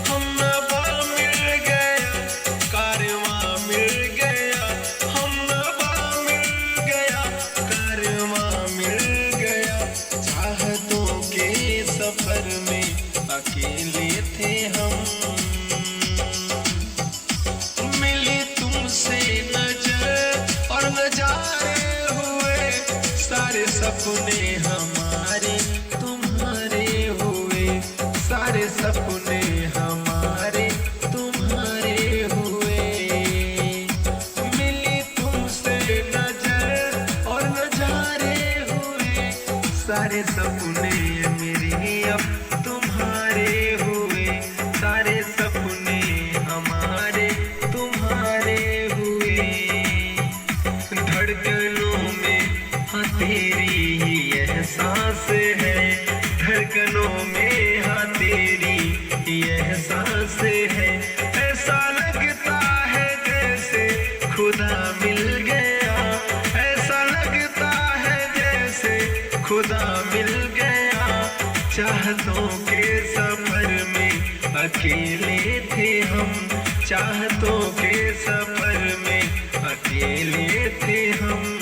हम नवा मिल गया, कारवां मिल गया, हम नवा मिल गया, कारवां मिल गया। चाहतों के सफर में अकेले थे हम, मिली तुमसे नजर और नजारे हुए, सारे सपने हमारे तुम्हारे हुए, सारे सपने हमारे तुम्हारे हुए। मिली तुमसे नजर और नजारे हुए, सारे सपने मेरे अब तुम्हारे हुए, सारे सपने हमारे तुम्हारे हुए। धड़कनों में हाँ तेरी ही एहसास है, धड़कनों में हाँ तेरी ही एहसास है। ऐसा लगता है जैसे खुदा मिल गया, ऐसा लगता है जैसे खुदा मिल गया। चाहतों के सफर में अकेले थे हम, चाहतों के सफर में अकेले थे हम।